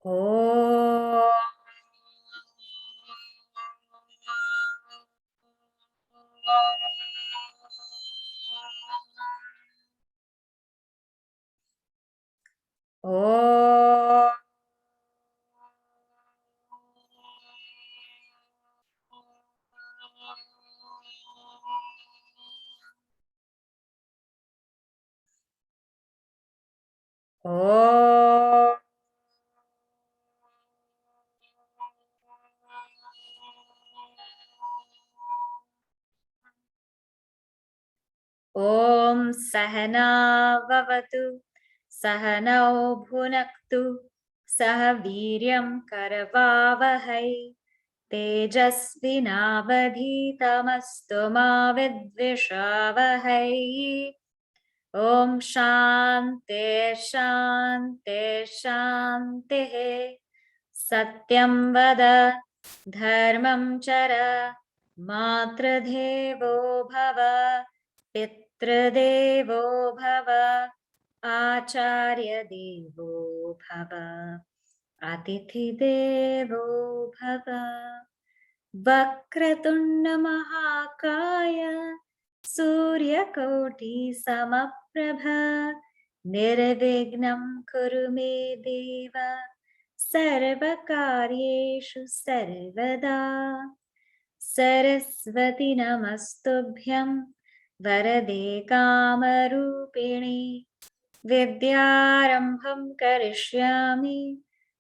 Oh. Oh. Oh. Om Sahana Vavatu Sahanau Bhunaktu Saha Viryam Karavavahai Tejasvinavadhitamastu ma vidvishavahai. Om Shante Shante Shante Satyam Vada Dharmam Chara Matradhevo Bhava Pitradevo Bhava Acharya Devo Bhava Atithi Devo Bhava Vakratunda Mahakaya Suryakoti Samaprabha Nirvignam Kurume Deva Sarvakaryeshu Sarvada Sarasvati Namastubhyam Varade Kamarupini Vidyarambham Karishyami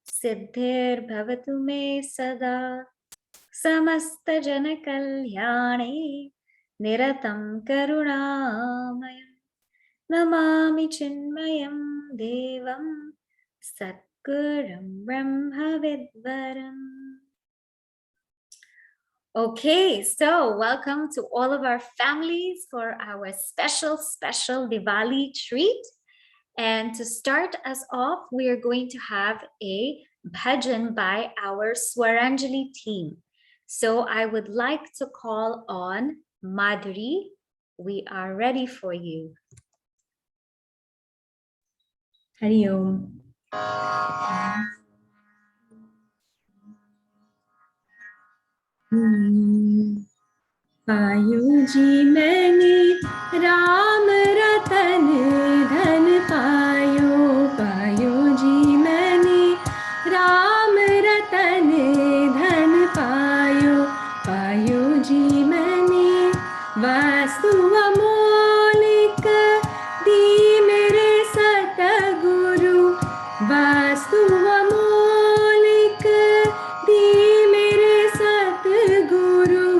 Siddhir Bhavatu Me Sada Samasta Jana Kalyane Niratam Karunamayam Namami Chinmayam Devam Satgurum Brahma Vidvaram. Okay, so welcome to all of our families for our special Diwali treat. And to start us off, we are going to have a bhajan by our Swaranjali team. So I would like to call on Madhuri. We are ready for you. Hari Om. पायो जी मैंने राम रतन धन पायो, पायो जी मैंने राम रतन धन पायो, पायो जी मैंने वास्तु अमोलिक दी मेरे सतगुरु, वास्तु अमोलिक दी मेरे सतगुरु,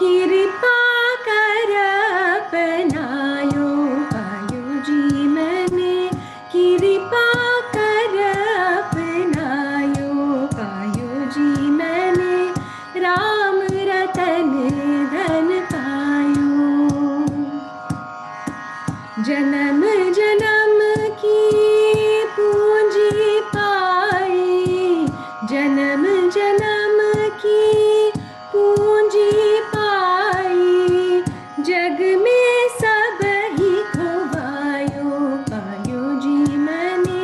कृपा कर अपनायो, पायो जी मैंने कृपा कर अपनायो, पायो जी मैंने राम रतन धन पायो। जन्म जन्म की पूंजी पाई, जन्म जन्म की पूंजी पाई, जग में सब ही खोवायो, पायो जी मैंने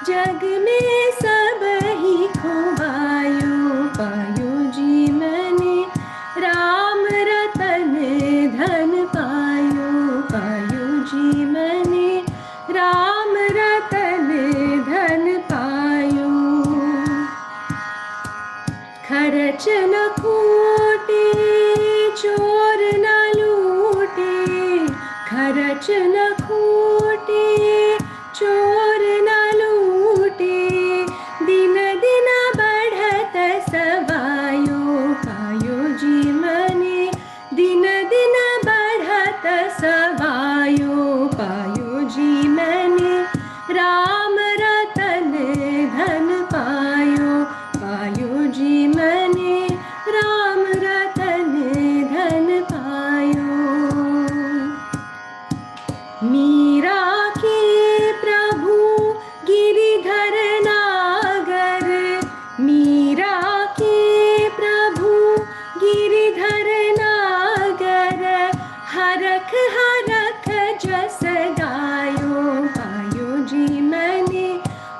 जग में सब ही खोवायो, पायो जी मैंने राम रतन धन पायो, पायो जी मैंने राम रतन धन पायो। खर्च न खोटे चोर न लूटे, खर्च न खोटे चोर न लूटे, दिन दिन बढ़त सवायो, पायो जी मैंने दिन दिन बढ़त सवायो, पायो जी मैंने राम रतन धन पायो, पायो जी मैंने राम रतन धन पायो। मीरा के प्रभु गिरिधर नागर, मीरा के प्रभु गिरिधर नागर, हरख हरख जस गायो, पायो जी मैंने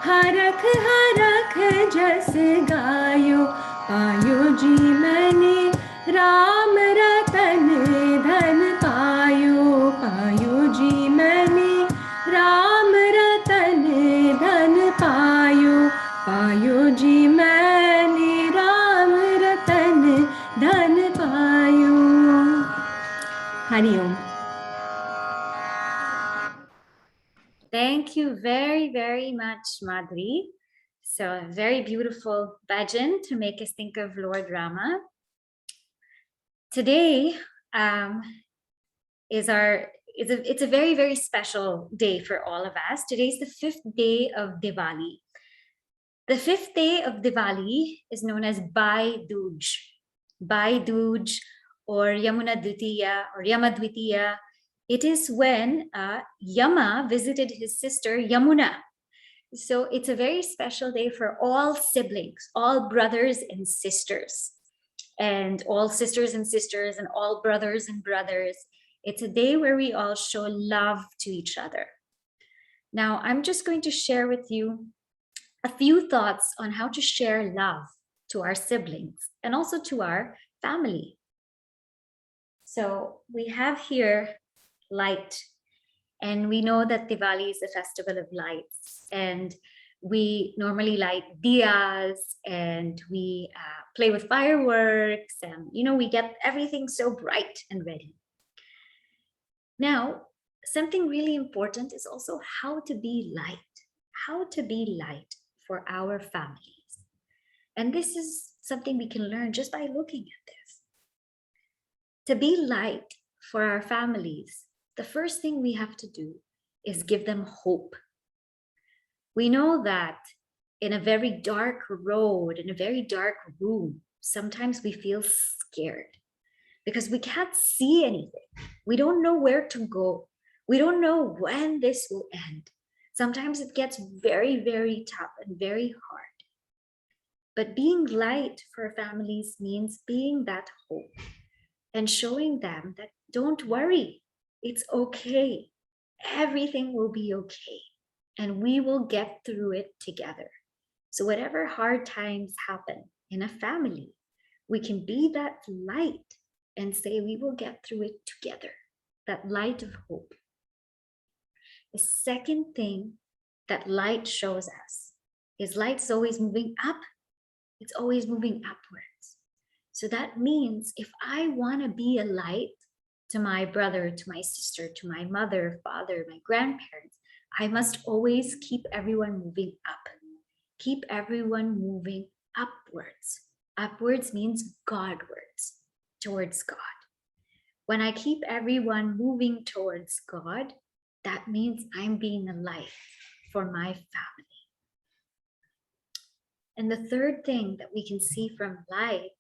हरख हरख जस गायो पायो जी मैंने राम रतन धन पायो जी मैंने राम रतन धन पायो जी मैंने राम रतन धन पायो। हरि ओम। Thank you very, very much, Madhuri. So a very beautiful bhajan to make us think of Lord Rama. Today it's a very, very special day for all of us. Today's the 5th day of Diwali. The 5th day of Diwali is known as Bhai Dooj. Bhai Dooj or Yamuna Dvitiya or Yamadvitiya. It is when Yama visited his sister Yamuna. So it's a very special day for all siblings, all brothers and sisters, and all sisters and all brothers and brothers. It's a day where we all show love to each other. Now, I'm just going to share with you a few thoughts on how to share love to our siblings and also to our family. So we have here light, and we know that Diwali is a festival of lights, and we normally light diyas and we play with fireworks, and we get everything so bright and ready. Now, something really important is also how to be light for our families. And this is something we can learn just by looking at this. To be light for our families, the first thing we have to do is give them hope. We know that in a very dark road, in a very dark room, sometimes we feel scared because we can't see anything. We don't know where to go. We don't know when this will end. Sometimes it gets very, very tough and very hard. But being light for families means being that hope and showing them that don't worry, it's okay. Everything will be okay. And we will get through it together. So whatever hard times happen in a family, we can be that light and say we will get through it together, that light of hope. The second thing that light shows us is light is always moving up. It's always moving upwards. So that means if I want to be a light to my brother, to my sister, to my mother, father, my grandparents, I must always keep everyone moving up. Keep everyone moving upwards. Upwards means Godwards, towards God. When I keep everyone moving towards God, that means I'm being a light for my family. And the third thing that we can see from light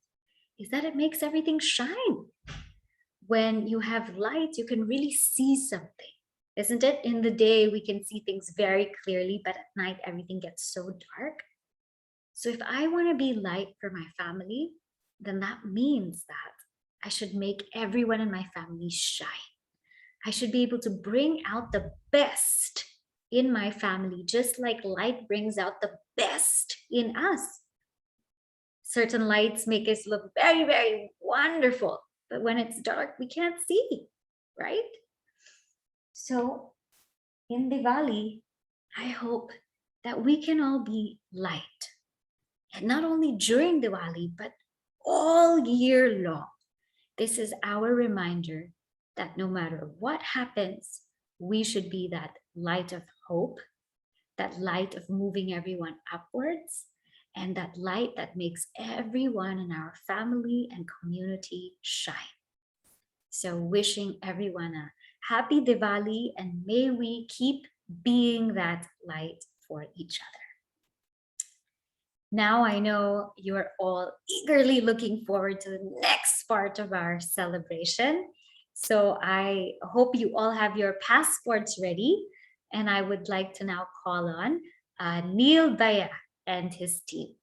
is that it makes everything shine. When you have light, you can really see something, isn't it? In the day, we can see things very clearly, but at night, everything gets so dark. So if I want to be light for my family, then that means that I should make everyone in my family shine. I should be able to bring out the best in my family, just like light brings out the best in us. Certain lights make us look very, very wonderful, but when it's dark, we can't see, right? So in Diwali, I hope that we can all be light. And not only during Diwali, but all year long. This is our reminder that no matter what happens, we should be that light of hope, that light of moving everyone upwards, and that light that makes everyone in our family and community shine. So wishing everyone a happy Diwali, and may we keep being that light for each other. Now I know you're all eagerly looking forward to the next part of our celebration. So I hope you all have your passports ready. And I would like to now call on Neil Daya and his team.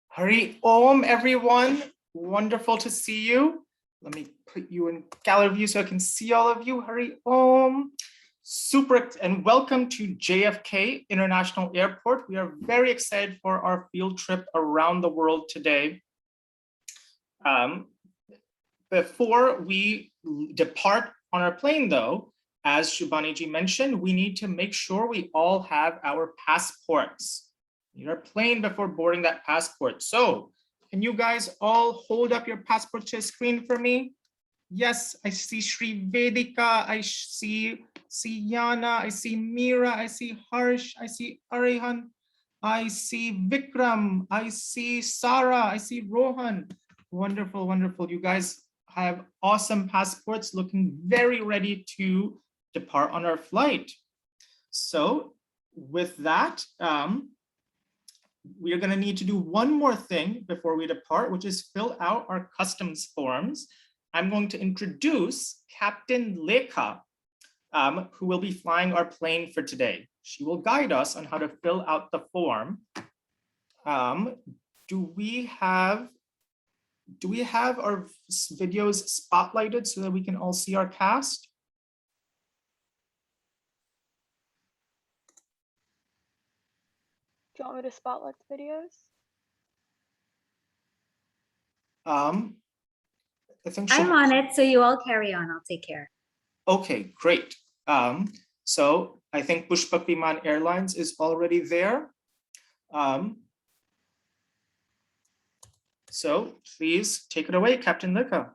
Hari Om, everyone. Wonderful to see you. Let me put you in gallery view so I can see all of you. Hari Om. Super, and welcome to JFK International Airport. We are very excited for our field trip around the world today. Before we depart on our plane though, as Shubhaniji mentioned, we need to make sure we all have our passports. You need our plane before boarding that passport. So can you guys all hold up your passport to the screen for me? Yes, I see Sri Vedika, I see Yana, I see Meera, I see Harsh, I see Arihan, I see Vikram, I see Sarah, I see Rohan. Wonderful, wonderful. You guys have awesome passports, looking very ready to depart on our flight. So with that, we are going to need to do one more thing before we depart, which is fill out our customs forms. I'm going to introduce Captain Lekha, who will be flying our plane for today. She will guide us on how to fill out the form. Do we have our videos spotlighted so that we can all see our cast? Do you want me to spotlight the videos? I think I'm on it, so you all carry on. I'll take care. Okay, great. So I think Pushpak Viman Airlines is already there. So please take it away, Captain Lekha.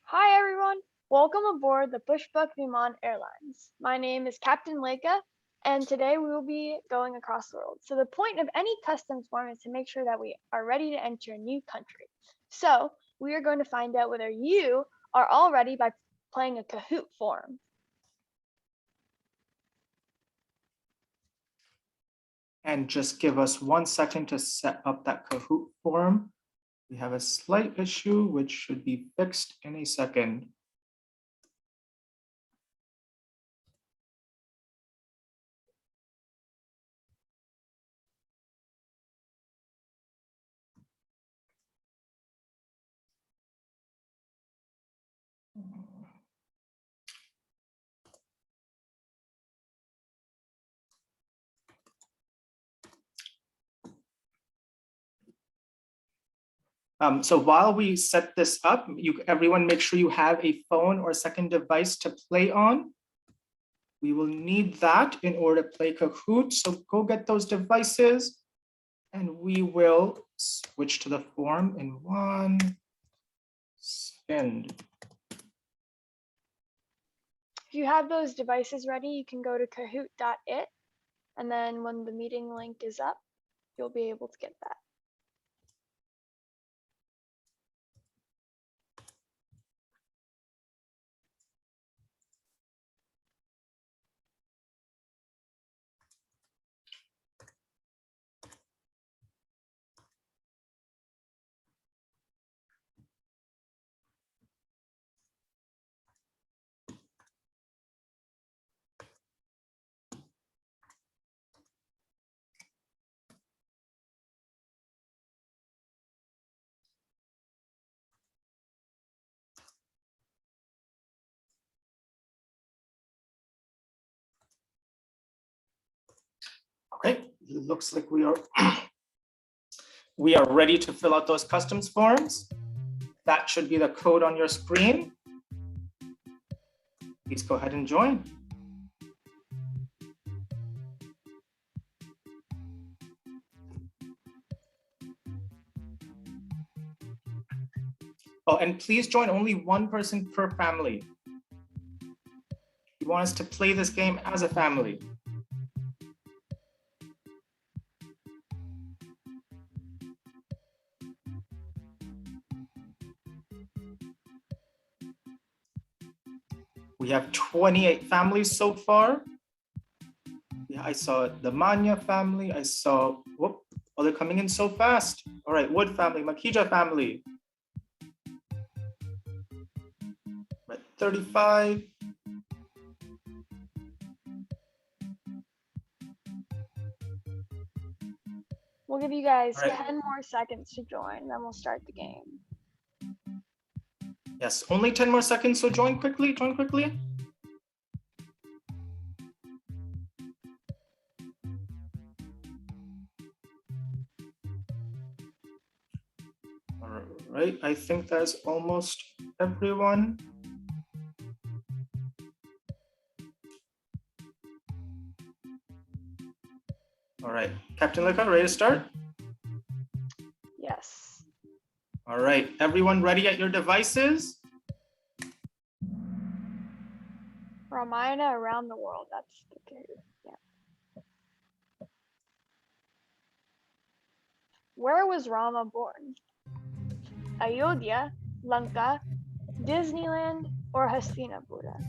Hi everyone, welcome aboard the Pushpak Viman Airlines. My name is Captain Lekha, and today we will be going across the world. So the point of any customs form is to make sure that we are ready to enter a new country. So we are going to find out whether you are all ready by playing a Kahoot form. And just give us 1 second to set up that Kahoot form. We have a slight issue which should be fixed in a second. So while we set this up, everyone make sure you have a phone or second device to play on. We will need that in order to play Kahoot. So go get those devices and we will switch to the form in 1 second. If you have those devices ready, you can go to kahoot.it, and then when the meeting link is up, you'll be able to get that. Okay, it looks like we are ready to fill out those customs forms. That should be the code on your screen. Please go ahead and join. Oh, and please join only 1 person per family. We want us to play this game as a family. We have 28 families so far. Yeah, I saw the Manya family. I saw, whoop, oh, they're coming in so fast. All right, Wood family, Makija family. We're at 35. We'll give you guys All right. 10 more seconds to join, then we'll start the game. Yes, only 10 more seconds, so join quickly, join quickly. All right, I think that's almost everyone. All right, Captain Lika, ready to start? Yes. All right, everyone ready at your devices? Ramayana around the world. That's the good. Yeah. Where was Rama born? Ayodhya, Lanka, Disneyland, or Hastinapura?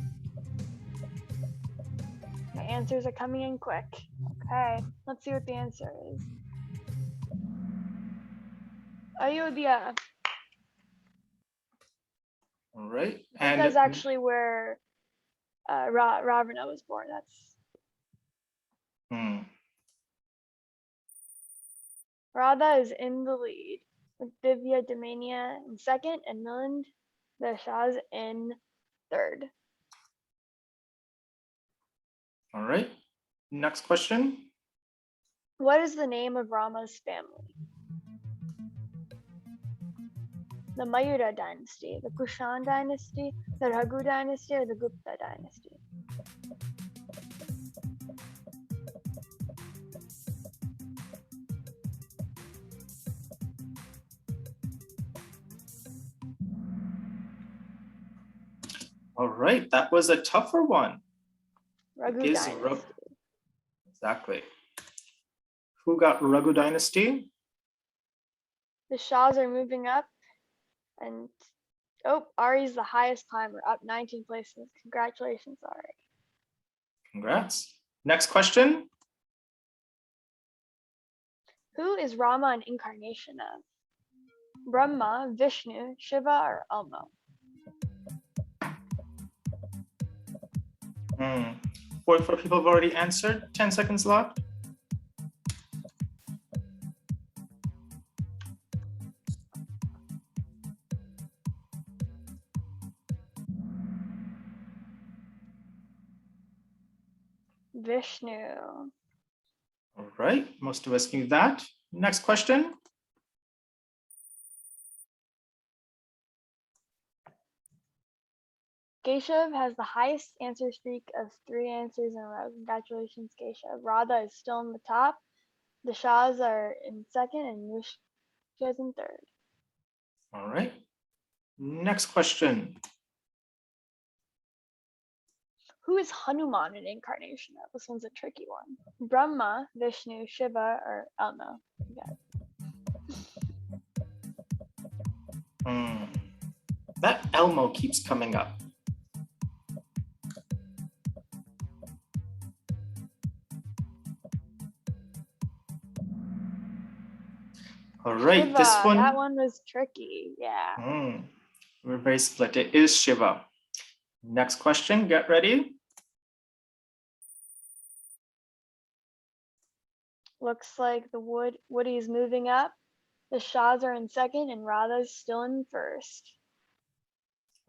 The answers are coming in quick. Okay, let's see what the answer is. Ayodhya. All right, Lanka is actually where Ravana was born. That's Radha is in the lead with Divya Damania in second and Milind Dashaz in third. All right, next question. What is the name of Rama's family? The Mayura dynasty, the Kushan dynasty, the Raghu dynasty, or the Gupta dynasty? All right, that was a tougher one. Raghu dynasty. Exactly. Who got Raghu dynasty? The Shahs are moving up, and Ari's the highest climber, up 19 places. Congratulations, Ari. Congrats. Next question. Who is Rama an incarnation of? Brahma, Vishnu, Shiva, or Elmo? Four people have already answered. 10 seconds left. Vishnu. All right, most of us knew that. Next question. Keshav has the highest answer streak of 3 answers in a row. Congratulations, Keshav. Radha is still in the top. The Shahs are in second, and Nushka is in third. All right. Next question. Who is Hanuman an incarnation of? This one's a tricky one. Brahma, Vishnu, Shiva, or Elmo? That Elmo keeps coming up. All right, Shiva, this one. that one was tricky. Yeah. We're very split. It is Shiva. Next question, get ready. Looks like the Woody is moving up. The Shahs are in second, and Radha's still in first.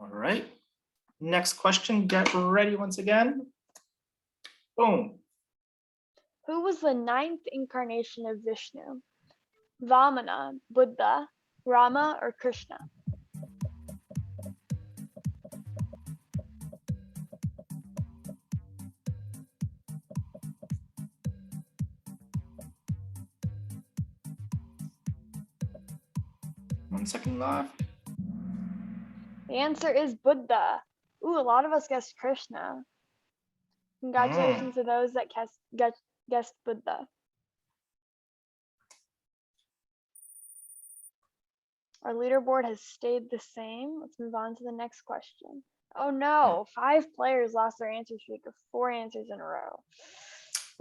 All right. Next question, get ready once again. Boom. Who was the 9th incarnation of Vishnu? Vamana, Buddha, Rama, or Krishna? One second left. The answer is Buddha. Ooh, a lot of us guessed Krishna. Congratulations to those that guessed Buddha. Our leaderboard has stayed the same. Let's move on to the next question. Oh no, 5 players lost their answer streak of 4 answers in a row.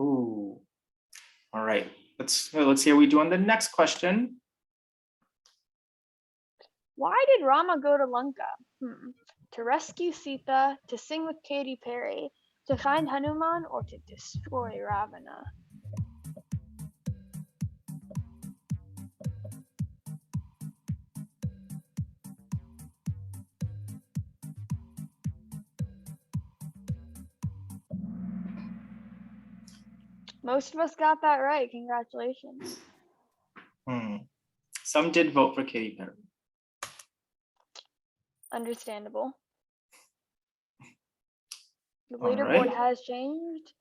Ooh. All right, let's see how we do on the next question. Why did Rama go to Lanka? To rescue Sita, to sing with Katy Perry, to find Hanuman, or to destroy Ravana? Most of us got that right. Congratulations. Some did vote for Katy Perry. Understandable. The All leaderboard right. has changed.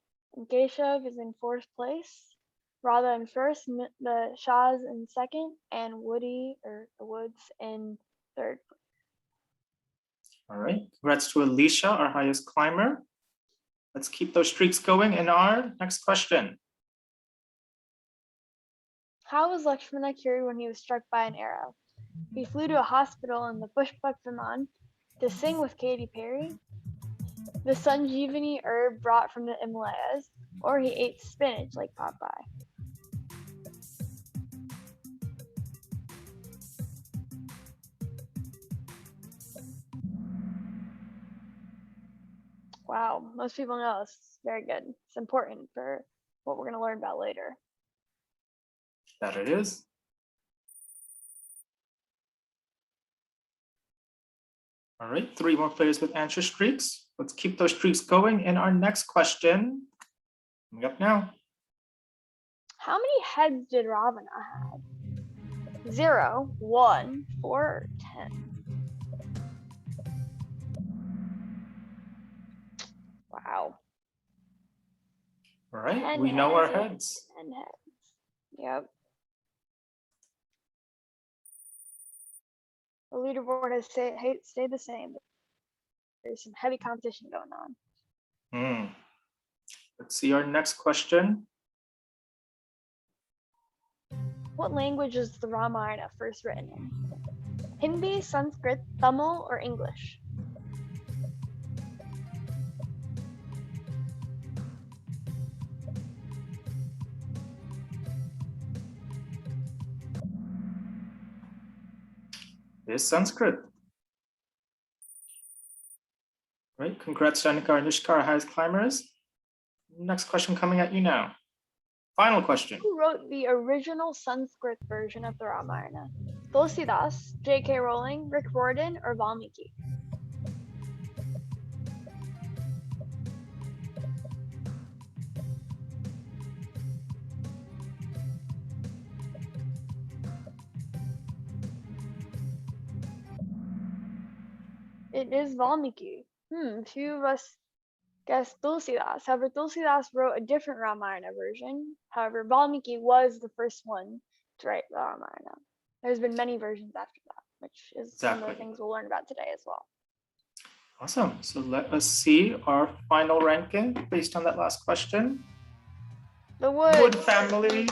Keshav is in 4th place. Radha in 1st, the Shahs in 2nd, and Woody or the Woods in 3rd. All right. Congrats to Alicia, our highest climber. Let's keep those streaks going in our next question. How was Lakshmana cured when he was struck by an arrow? He flew to a hospital in the Pushpak Viman to sing with Katy Perry, the Sanjeevani herb brought from the Himalayas, or he ate spinach like Popeye. Wow, most people know this. It's very good. It's important for what we're going to learn about later. That it is. All right, 3 more players with answer streaks. Let's keep those streaks going in our next question. Coming up now. How many heads did Ravana have? 0, 1, 4, or 10? Wow. All right, 10 we know our heads. heads. 10 heads. Yep. The leaderboard has stayed the same. There's some heavy competition going on. Let's see our next question. What language is the Ramayana first written in? Hindi, Sanskrit, Tamil, or English? It is Sanskrit. Right, congrats to Anika and Anushka, our highest climbers. Next question coming at you now. Final question. Who wrote the original Sanskrit version of the Ramayana? Tulsidas, J.K. Rowling, Rick Riordan, or Valmiki? It is Valmiki. Few of us guessed Tulsidas. However, Tulsidas wrote a different Ramayana version. However, Valmiki was the first one to write the Ramayana. There's been many versions after that, which is some of the things we'll learn about today as well. Awesome. So let us see our final ranking based on that last question. The Wood family.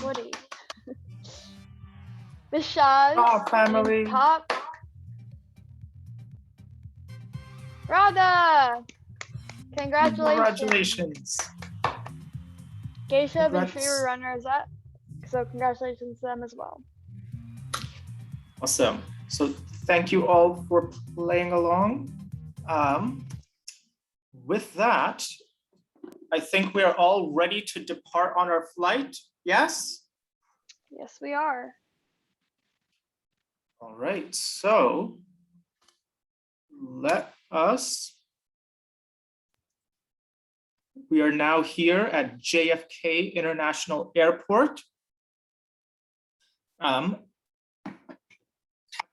The Shahs family. Top. Radha! Congratulations. Keshav and Shri were runners-up, so congratulations to them as well. Awesome. So thank you all for playing along. With that, I think we are all ready to depart on our flight. Yes? Yes, we are. All right. So let us. We are now here at JFK International Airport. Captain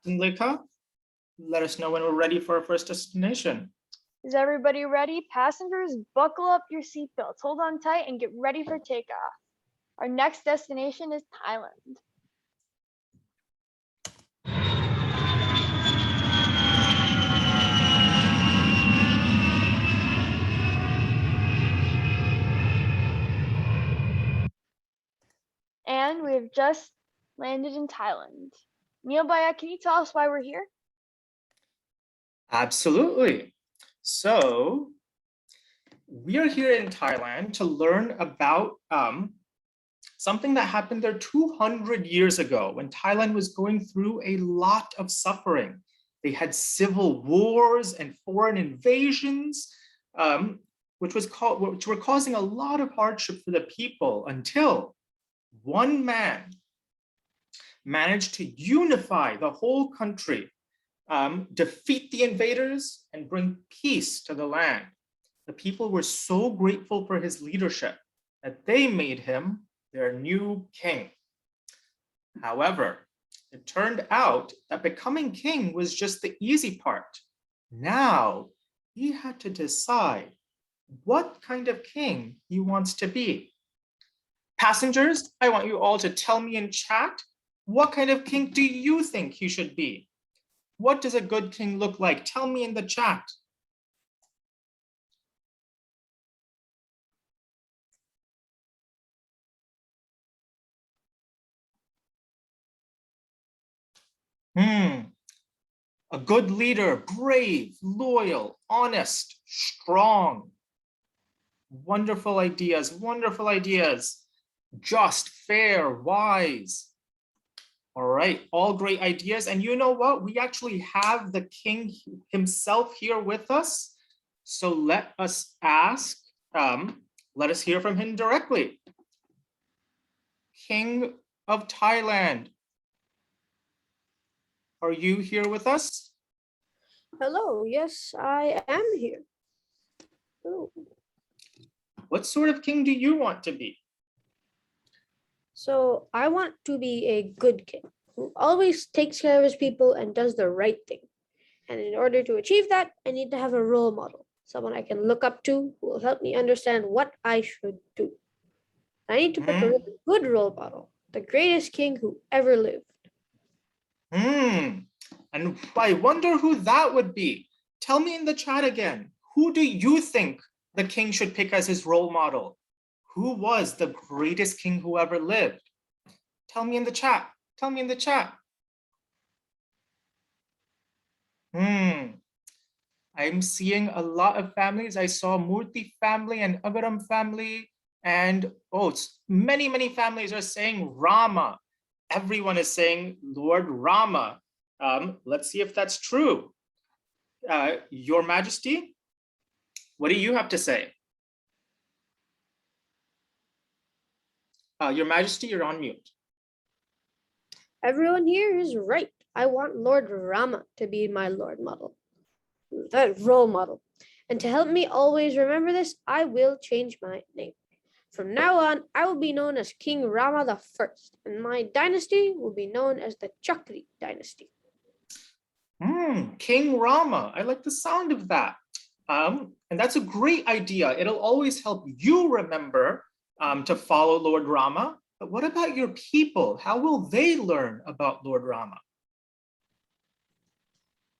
Lekha, let us know when we're ready for our first destination. Is everybody ready? Passengers, buckle up your seatbelts, hold on tight, and get ready for takeoff. Our next destination is Thailand. And we have just landed in Thailand. Neilbaya, can you tell us why we're here? Absolutely. So we are here in Thailand to learn about something that happened there 200 years ago when Thailand was going through a lot of suffering. They had civil wars and foreign invasions, which were causing a lot of hardship for the people until one man managed to unify the whole country, defeat the invaders, and bring peace to the land. The people were so grateful for his leadership that they made him their new king. However, it turned out that becoming king was just the easy part. Now he had to decide what kind of king he wants to be. Passengers, I want you all to tell me in chat, what kind of king do you think he should be? What does a good king look like? Tell me in the chat. A good leader, brave, loyal, honest, strong. Wonderful ideas, wonderful ideas. Just, fair, wise. All right, all great ideas. And you know what? We actually have the king himself here with us. So let us ask, let us hear from him directly. King of Thailand, are you here with us? Hello, yes, I am here. Oh. What sort of king do you want to be? So I want to be a good king who always takes care of his people and does the right thing. And in order to achieve that, I need to have a role model, someone I can look up to who will help me understand what I should do. I need to pick a really good role model, the greatest king who ever lived. And I wonder who that would be. Tell me in the chat again. Who do you think the king should pick as his role model? Who was the greatest king who ever lived? Tell me in the chat. Tell me in the chat. I'm seeing a lot of families. I saw Murthy family and Agaram family. And many, many families are saying Rama. Everyone is saying Lord Rama. Let's see if that's true. Your Majesty, what do you have to say? Your Majesty, you're on mute. Everyone here is right. I want Lord Rama to be my role model. And to help me always remember this, I will change my name. From now on, I will be known as King Rama the First, and my dynasty will be known as the Chakri dynasty. King Rama, I like the sound of that. And that's a great idea. It'll always help you remember to follow Lord Rama. But what about your people? How will they learn about Lord Rama?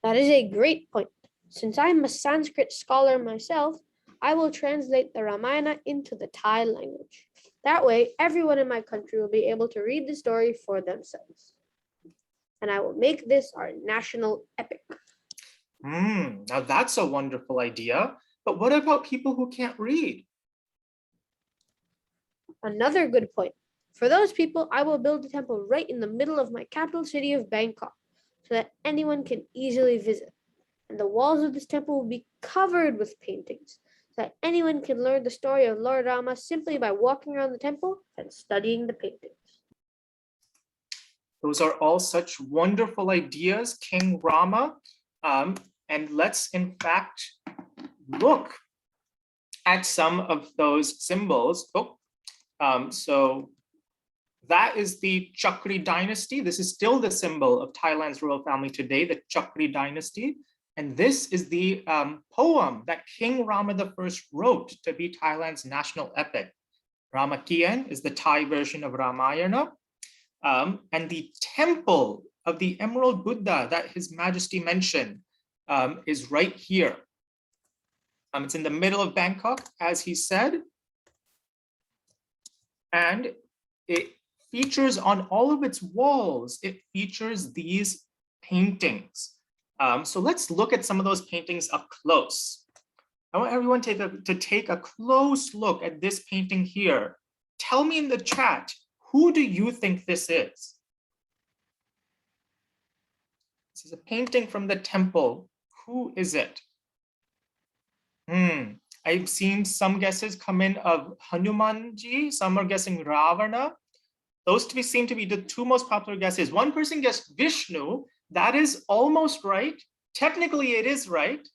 That is a great point. Since I'm a Sanskrit scholar myself, I will translate the Ramayana into the Thai language. That way, everyone in my country will be able to read the story for themselves. And I will make this our national epic. Now that's a wonderful idea. But what about people who can't read? Another good point. For those people, I will build a temple right in the middle of my capital city of Bangkok so that anyone can easily visit. And the walls of this temple will be covered with paintings so that anyone can learn the story of Lord Rama simply by walking around the temple and studying the paintings. Those are all such wonderful ideas, King Rama. And let's in fact look at some of those symbols. So that is the Chakri dynasty. This is still the symbol of Thailand's royal family today, the Chakri dynasty. And this is the poem that King Rama I wrote to be Thailand's national epic. Ramakien is the Thai version of Ramayana. And the temple of the Emerald Buddha that His Majesty mentioned is right here. It's in the middle of Bangkok, as he said. And it features on all of its walls, it features these paintings. So let's look at some of those paintings up close. I want everyone to take a close look at this painting here. Tell me in the chat, who do you think this is? This is a painting from the temple. Who is it? I've seen some guesses come in of Hanumanji. Some are guessing Ravana. Those seem to be the two most popular guesses. One person guessed Vishnu. That is almost right. Technically, it is right.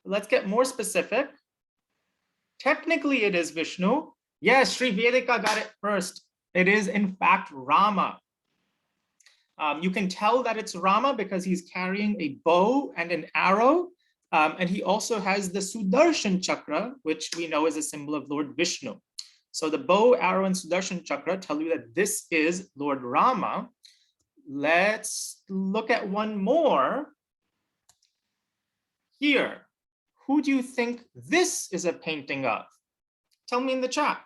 Let's get more specific. Technically, it is Vishnu. Yes, Sri Vedika got it first. It is in fact Rama. You can tell that it's Rama because he's carrying a bow and an arrow. And he also has the Sudarshan Chakra, which we know is a symbol of Lord Vishnu. So the bow, arrow, and Sudarshan Chakra tell you that this is Lord Rama. Let's look at one more here. Who do you think this is a painting of? Tell me in the chat.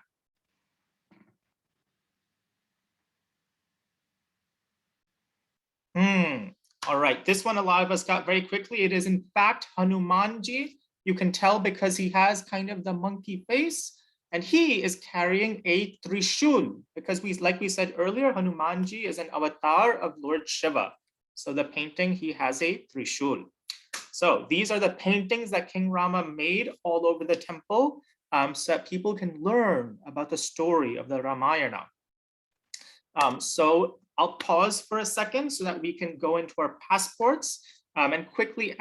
All right, this one a lot of us got very quickly. It is in fact Hanumanji. You can tell because he has kind of the monkey face, and he is carrying a Trishul because like we said earlier, Hanumanji is an avatar of Lord Shiva. So the painting, he has a Trishul. So these are the paintings that King Rama made all over the temple so that people can learn about the story of the Ramayana. So I'll pause for a second so that we can go into our passports and quickly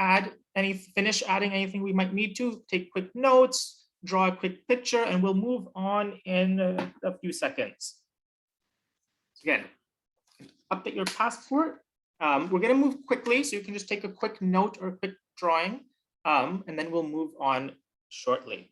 finish adding anything we might need to, take quick notes, draw a quick picture, and we'll move on in a few seconds. Again, update your passport. We're going to move quickly, so you can just take a quick note or a quick drawing, and then we'll move on shortly.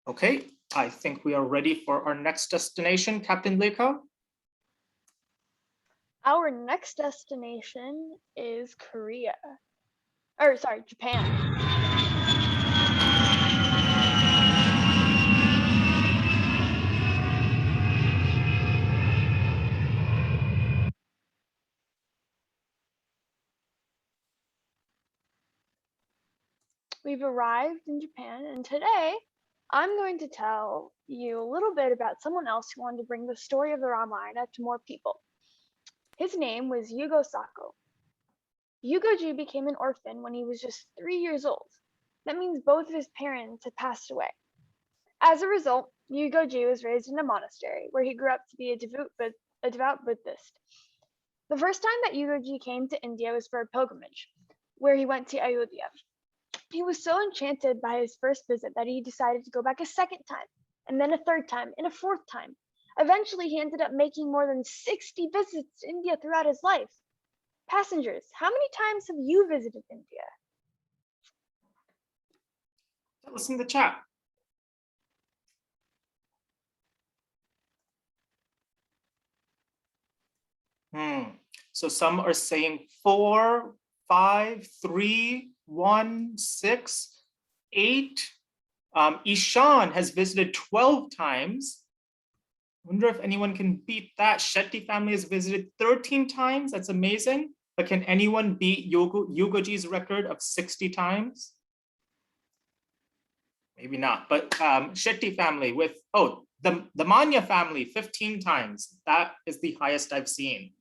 Okay, I think we are ready for our next destination, Captain Lekha. Our next destination is Korea. Or sorry, Japan. We've arrived in Japan, and today I'm going to tell you a little bit about someone else who wanted to bring the story of the Ramayana to more people. His name was Sako. Yugoji became an orphan when he was just 3 years old. That means both of his parents had passed away. As a result, Yugoji was raised in a monastery where he grew up to be a devout Buddhist. The first time that Yugoji came to India was for a pilgrimage, where he went to Ayodhya. He was so enchanted by his first visit that he decided to go back a second time, and then a third time, and a fourth time. Eventually, he ended up making more than 60 visits to India throughout his life. Passengers, how many times have you visited India? Tell us in the chat. So some are saying 4, 5, 3, 1, 6, 8. Ishan has visited 12 times. I wonder if anyone can beat that. Shetty family has visited 13 times. That's amazing. But can anyone beat Yugoji's record of 60 times? Maybe not. But Shetty family with, the Manya family, 15 times. That is the highest I've seen.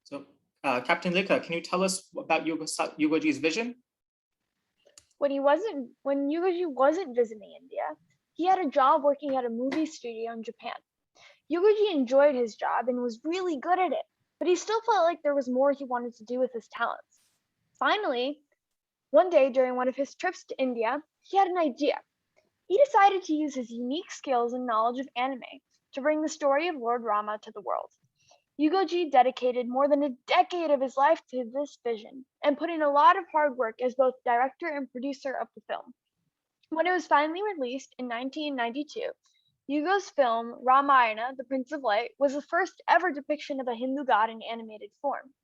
So, Captain Lekha, can you tell us about Yugoji's vision? When Yugoji wasn't visiting India, he had a job working at a movie studio in Japan. Yugoji enjoyed his job and was really good at it, but he still felt like there was more he wanted to do with his talents. Finally, one day during one of his trips to India, he had an idea. He decided to use his unique skills and knowledge of anime to bring the story of Lord Rama to the world. Yugoji dedicated more than a decade of his life to this vision and put in a lot of hard work as both director and producer of the film. When it was finally released in 1992, Yugo's film Ramayana, The Prince of Light, was the first ever depiction of a Hindu god in animated form.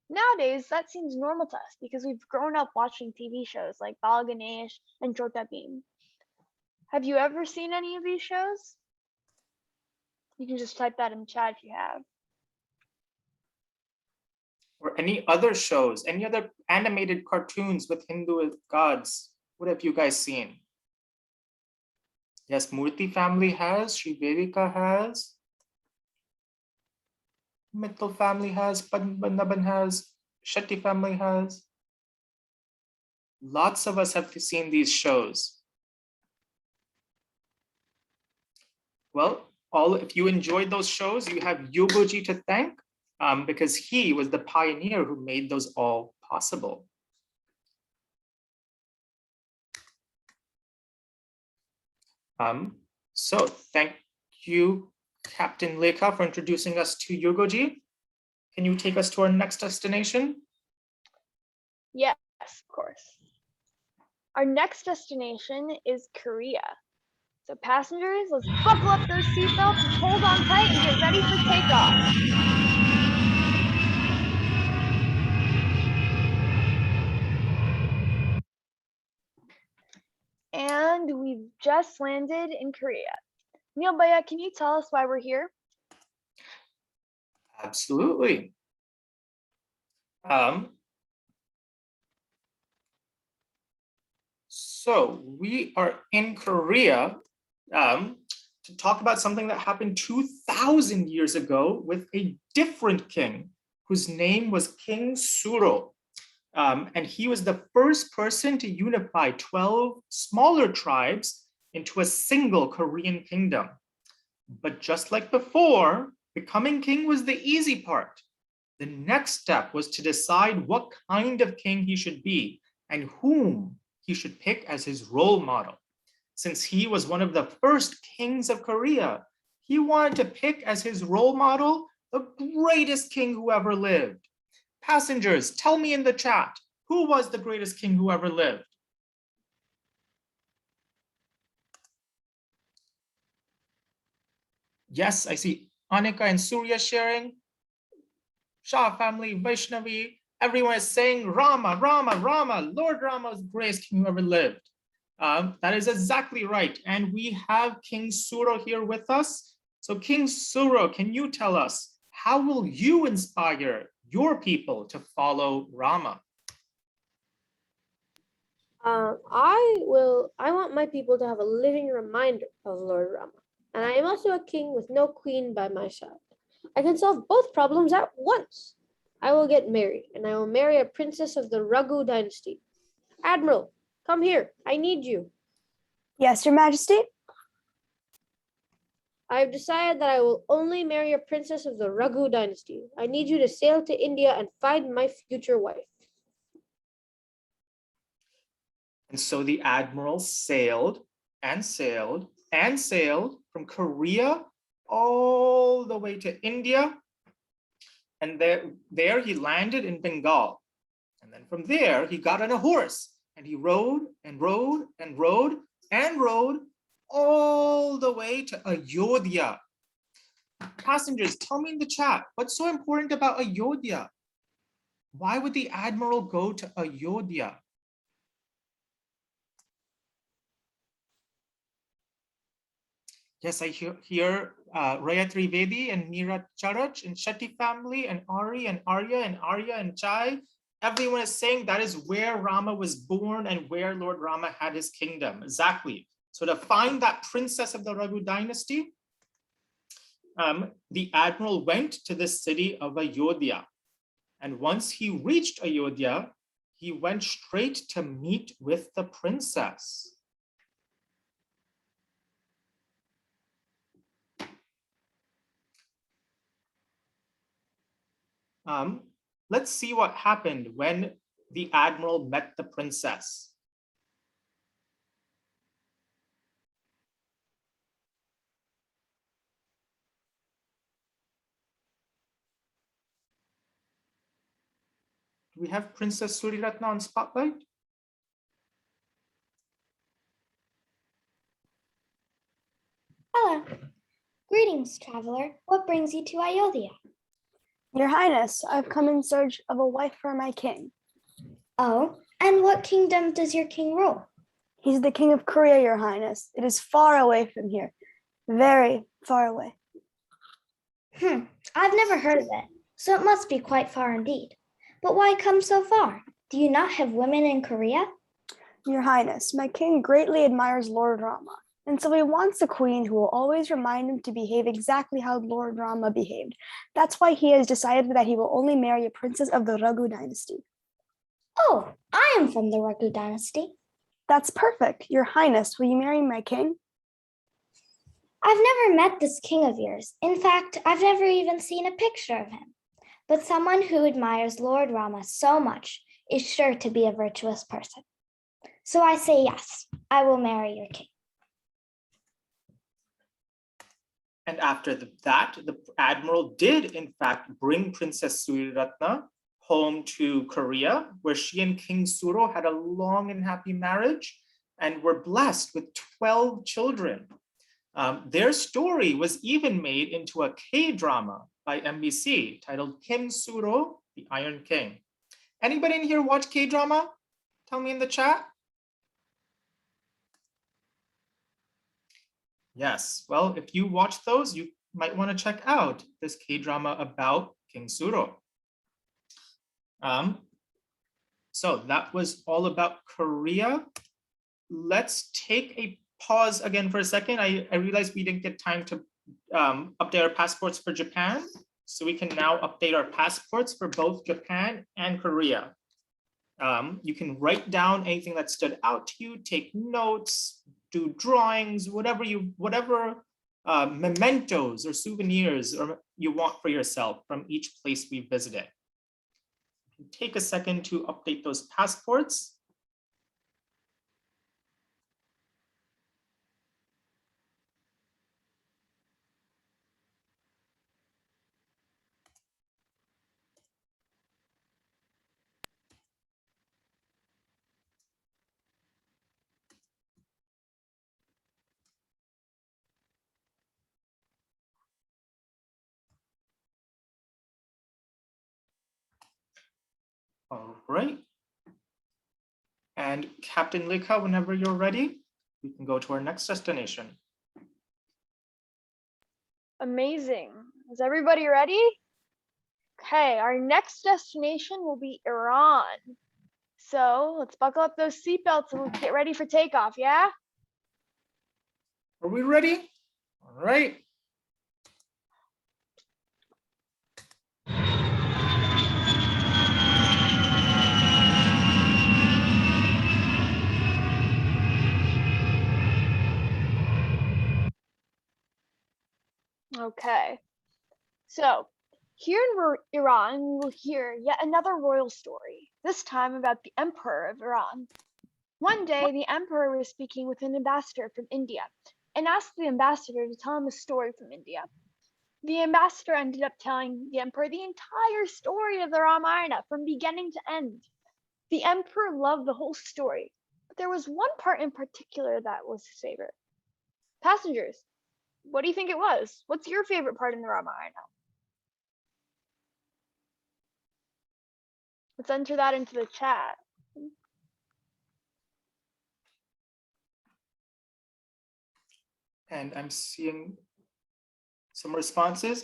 Nowadays, that seems normal to us because we've grown up watching TV shows like Bala Ganesh and Chota Bheem. Have you ever seen any of these shows? You can just type that in the chat if you have. Or any other shows, any other animated cartoons with Hindu gods? What have you guys seen? Yes, Murthy family has, Sri Vedika has, Mittal family has, Padmanabhan has, Shetty family has. Lots of us have seen these shows. Well, if you enjoyed those shows, you have Yugoji to thank because he was the pioneer who made those all possible. So thank you, Captain Lekha, for introducing us to Yugoji. Can you take us to our next destination? Yes, of course. Our next destination is Korea. So passengers, let's buckle up those seatbelts and hold on tight and get ready for takeoff. And we've just landed in Korea. Neil Bhaiya, can you tell us why we're here? Absolutely. So we are in Korea to talk about something that happened 2,000 years ago with a different king whose name was King Suro. And he was the first person to unify 12 smaller tribes into a single Korean kingdom. But just like before, becoming king was the easy part. The next step was to decide what kind of king he should be and whom he should pick as his role model. Since he was one of the first kings of Korea, he wanted to pick as his role model the greatest king who ever lived. Passengers, tell me in the chat, who was the greatest king who ever lived? Yes, I see Anika and Surya sharing. Shah family, Vaishnavi, everyone is saying Rama, Rama, Rama, Lord Rama is the greatest king who ever lived. That is exactly right. And we have King Suro here with us. So King Suro, can you tell us, how will you inspire your people to follow Rama? I want my people to have a living reminder of Lord Rama. And I am also a king with no queen by my side. I can solve both problems at once. I will get married, and I will marry a princess of the Raghu dynasty. Admiral, come here. I need you. Yes, Your Majesty. I have decided that I will only marry a princess of the Raghu dynasty. I need you to sail to India and find my future wife. And so the admiral sailed and sailed and sailed from Korea all the way to India. And there he landed in Bengal. And then from there, he got on a horse and he rode and rode and rode and rode all the way to Ayodhya. Passengers, tell me in the chat, what's so important about Ayodhya? Why would the admiral go to Ayodhya? Yes, I hear Raya Trivedi and Meera Charach and Shetty family and Ari and Arya and Chai. Everyone is saying that is where Rama was born and where Lord Rama had his kingdom. Exactly. So to find that princess of the Raghu dynasty, the admiral went to the city of Ayodhya. And once he reached Ayodhya, he went straight to meet with the princess. Let's see what happened when the admiral met the princess. Do we have Princess Suriratna on spotlight? Hello. Greetings, traveler. What brings you to Ayodhya? Your Highness, I've come in search of a wife for my king. Oh, and what kingdom does your king rule? He's the king of Korea, Your Highness. It is far away from here. Very far away. I've never heard of it, so it must be quite far indeed. But why come so far? Do you not have women in Korea? Your Highness, my king greatly admires Lord Rama, and so he wants a queen who will always remind him to behave exactly how Lord Rama behaved. That's why he has decided that he will only marry a princess of the Raghu dynasty. Oh, I am from the Raghu dynasty. That's perfect. Your Highness, will you marry my king? I've never met this king of yours. In fact, I've never even seen a picture of him. But someone who admires Lord Rama so much is sure to be a virtuous person. So I say yes, I will marry your king. And after that, the admiral did in fact bring Princess Suiratna home to Korea, where she and King Suro had a long and happy marriage and were blessed with 12 children. Their story was even made into a K-drama by MBC titled Kim Suro, the Iron King. Anybody in here watch K-drama? Tell me in the chat. Yes, well, if you watch those, you might want to check out this K-drama about King Suro. So that was all about Korea. Let's take a pause again for a second. I realized we didn't get time to update our passports for Japan. So we can now update our passports for both Japan and Korea. You can write down anything that stood out to you, take notes, do drawings, whatever mementos or souvenirs or you want for yourself from each place we visited. Take a second to update those passports. All right. And Captain Lika, whenever you're ready, we can go to our next destination. Amazing. Is everybody ready? Okay, our next destination will be Iran. So let's buckle up those seatbelts and let's get ready for takeoff, yeah? Are we ready? All right. Okay, so here in Iran, we will hear yet another royal story, this time about the Emperor of Iran. One day, the Emperor was speaking with an ambassador from India and asked the ambassador to tell him a story from India. The ambassador ended up telling the Emperor the entire story of the Ramayana from beginning to end. The Emperor loved the whole story, but there was one part in particular that was his favorite. Passengers, what do you think it was? What's your favorite part in the Ramayana? Let's enter that into the chat. And I'm seeing some responses.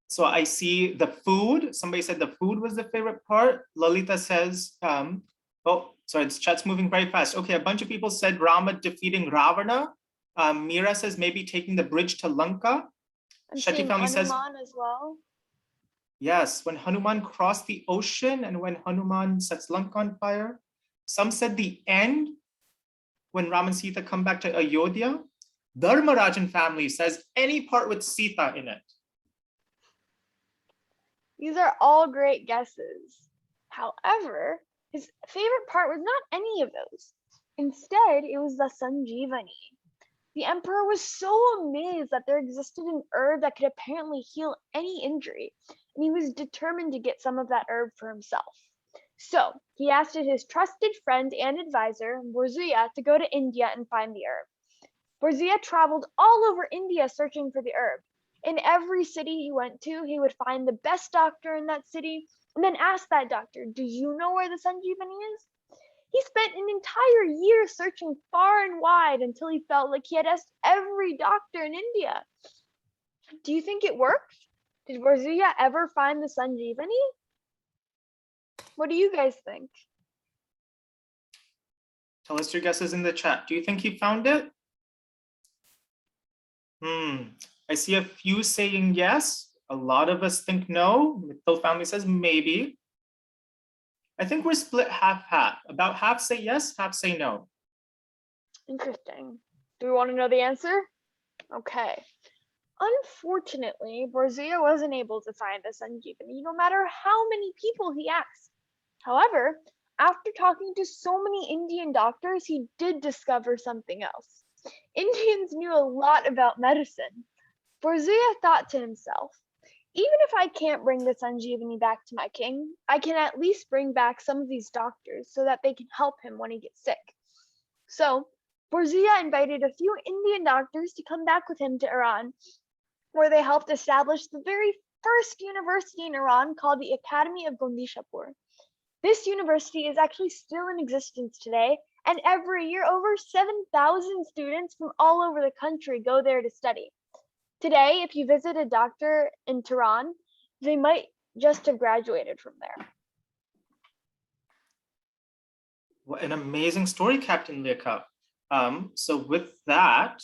So I see the food. Somebody said the food was the favorite part. Lalita says, oh, sorry, this chat's moving very fast. Okay, a bunch of people said Rama defeating Ravana. Mira says maybe taking the bridge to Lanka. I'm Shetty seeing family says, Hanuman as well. yes, when Hanuman crossed the ocean and when Hanuman sets Lanka on fire. Some said the end, when Ram and Sita come back to Ayodhya. Dharmarajan family says any part with Sita in it. These are all great guesses. However, his favorite part was not any of those. Instead, it was the Sanjeevani. The emperor was so amazed that there existed an herb that could apparently heal any injury, and he was determined to get some of that herb for himself. So he asked his trusted friend and advisor, Borzuya, to go to India and find the herb. Borzuya traveled all over India searching for the herb. In every city he went to, he would find the best doctor in that city and then ask that doctor, do you know where the Sanjeevani is? He spent an entire year searching far and wide until he felt like he had asked every doctor in India. Do you think it worked? Did Borzuya ever find the Sanjeevani? What do you guys think? Tell us your guesses in the chat. Do you think he found it? I see a few saying yes. A lot of us think no. The Hill family says maybe. I think we're split half-half. About half say yes, half say no. Interesting. Do we want to know the answer? Okay. Unfortunately, Borgia wasn't able to find the Sanjeevani no matter how many people he asked. However, after talking to so many Indian doctors, he did discover something else. Indians knew a lot about medicine. Borgia thought to himself, even if I can't bring the Sanjeevani back to my king, I can at least bring back some of these doctors so that they can help him when he gets sick. So, Borgia invited a few Indian doctors to come back with him to Iran, where they helped establish the very first university in Iran called the Academy of Gondishapur. This university is actually still in existence today, and every year over 7,000 students from all over the country go there to study. Today, if you visit a doctor in Tehran, they might just have graduated from there. What an amazing story, Captain Lekha. So with that,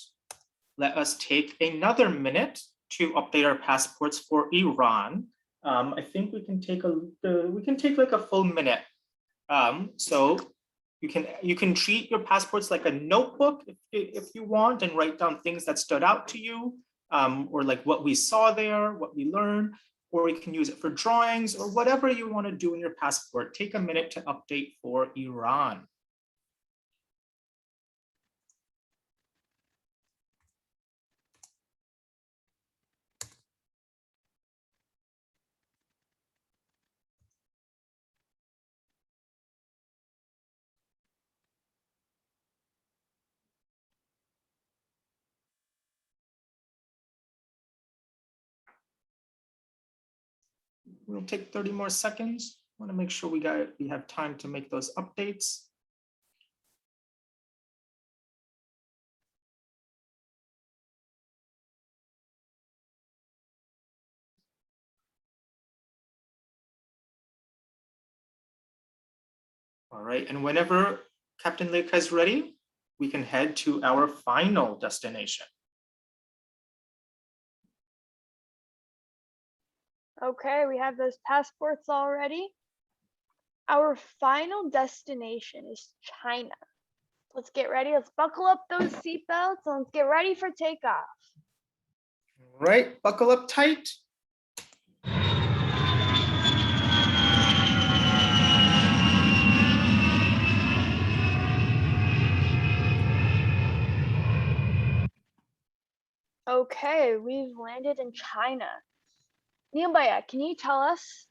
let us take another minute to update our passports for Iran. I think we can take like a full minute. So you can treat your passports like a notebook if you want, and write down things that stood out to you, or like what we saw there, what we learned, or you can use it for drawings or whatever you want to do in your passport. Take a minute to update for Iran. We'll take 30 more seconds. I want to make sure we have time to make those updates. All right, and whenever Captain Lekha is ready, we can head to our final destination. Okay, we have those passports already. Our final destination is China. Let's get ready. Let's buckle up those seatbelts and let's get ready for takeoff. All right, buckle up tight. Okay, we've landed in China. Neelbaya, can you tell us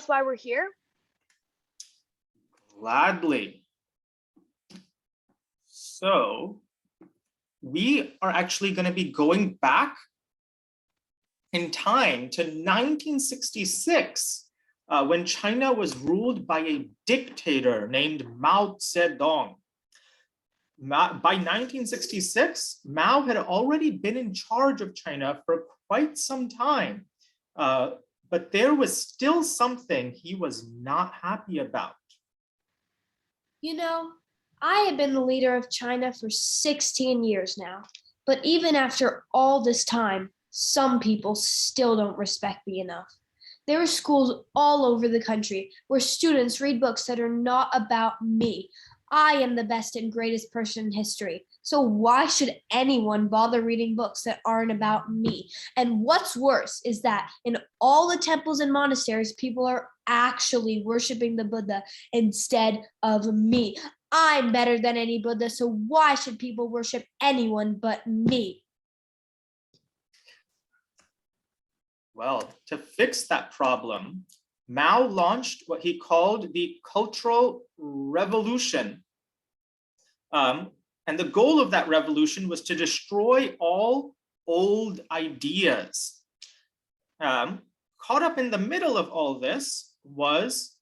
why we're here? Gladly. So we are actually going to be going back in time to 1966, when China was ruled by a dictator named Mao Zedong. By 1966, Mao had already been in charge of China for quite some time, but there was still something he was not happy about. You know, I have been the leader of China for 16 years now, but even after all this time, some people still don't respect me enough. There are schools all over the country where students read books that are not about me. I am the best and greatest person in history. So why should anyone bother reading books that aren't about me? And what's worse is that in all the temples and monasteries, people are actually worshiping the Buddha instead of me. I'm better than any Buddha, so why should people worship anyone but me? Well, to fix that problem, Mao launched what he called the Cultural Revolution. And the goal of that revolution was to destroy all old ideas. Caught up in the middle of all this was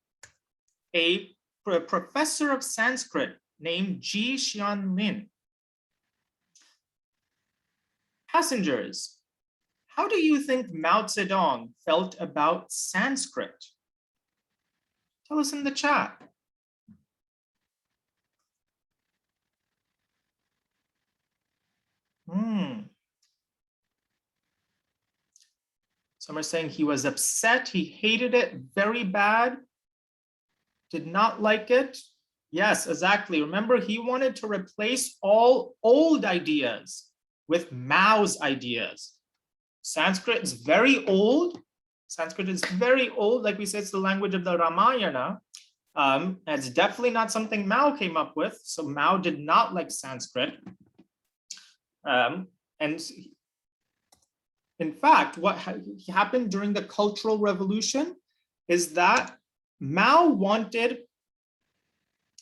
a professor of Sanskrit named Ji Xianlin. Passengers, how do you think Mao Zedong felt about Sanskrit? Tell us in the chat. Some are saying he was upset, he hated it very bad, did not like it. Yes, exactly. Remember, he wanted to replace all old ideas with Mao's ideas. Sanskrit is very old. Sanskrit is very old. Like we said, it's the language of the Ramayana. It's definitely not something Mao came up with. So Mao did not like Sanskrit. And in fact, what happened during the Cultural Revolution is that Mao wanted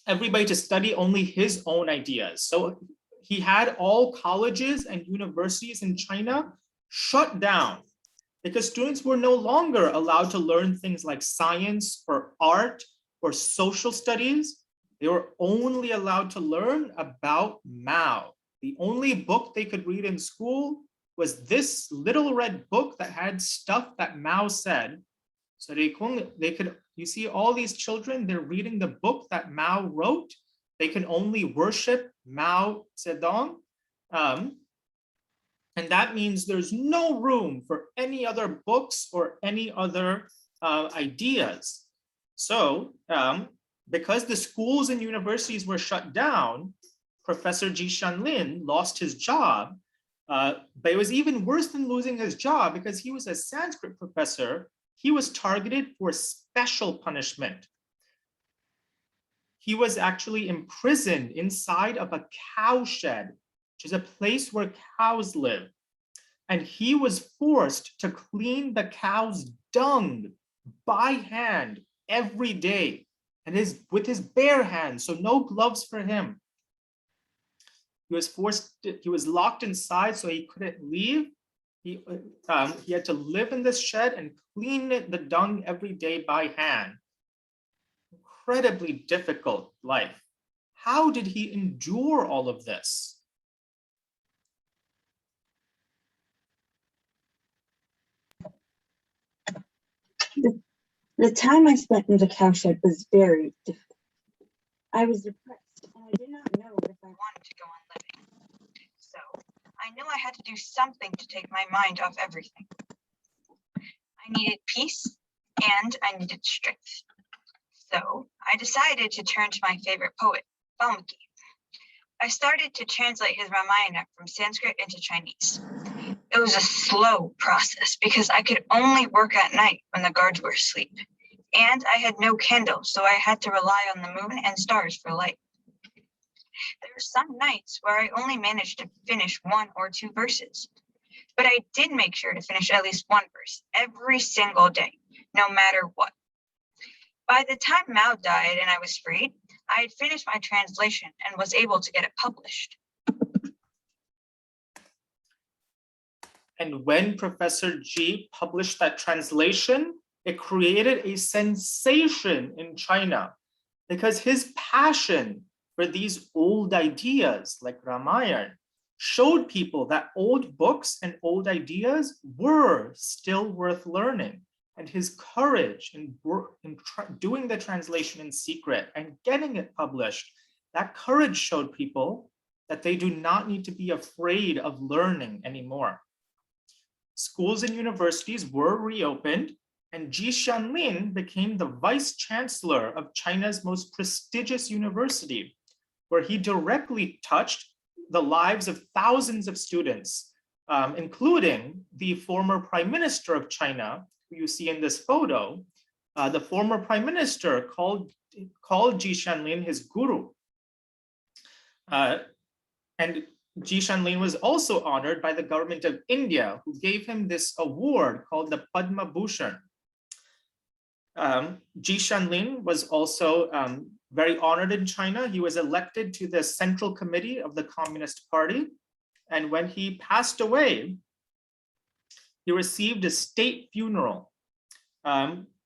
everybody to study only his own ideas. So he had all colleges and universities in China shut down because students were no longer allowed to learn things like science or art or social studies. They were only allowed to learn about Mao. The only book they could read in school was this little red book that had stuff that Mao said. So they could, you see all these children, they're reading the book that Mao wrote. They can only worship Mao Zedong. And that means there's no room for any other books or any other ideas. So because the schools and universities were shut down, Professor Ji Shanlin lost his job. But it was even worse than losing his job because he was a Sanskrit professor. He was targeted for special punishment. He was actually imprisoned inside of a cow shed, which is a place where cows live. And he was forced to clean the cow's dung by hand every day, and with his bare hands, so no gloves for him. He was locked inside, so he couldn't leave. He had to live in this shed and clean the dung every day by hand. Incredibly difficult life. How did he endure all of this? The time I spent in the cowshed was very difficult. I was depressed, and I did not know if I wanted to go on living. So I knew I had to do something to take my mind off everything. I needed peace, and I needed strength. So I decided to turn to my favorite poet, Valmiki. I started to translate his Ramayana from Sanskrit into Chinese. It was a slow process because I could only work at night when the guards were asleep. And I had no candle, so I had to rely on the moon and stars for light. There were some nights where I only managed to finish 1 or 2 verses. But I did make sure to finish at least 1 verse every single day, no matter what. By the time Mao died and I was freed, I had finished my translation and was able to get it published. And when Professor Ji published that translation, it created a sensation in China because his passion for these old ideas like Ramayana showed people that old books and old ideas were still worth learning. And his courage in doing the translation in secret and getting it published, that courage showed people that they do not need to be afraid of learning anymore. Schools and universities were reopened, and Ji Shanlin became the vice chancellor of China's most prestigious university, where he directly touched the lives of thousands of students, including the former prime minister of China, who you see in this photo. The former prime minister called Ji Shanlin his guru. And Ji Shanlin was also honored by the government of India, who gave him this award called the Padma Bhushan. Ji Shanlin was also very honored in China. He was elected to the Central Committee of the Communist Party. And when he passed away, he received a state funeral.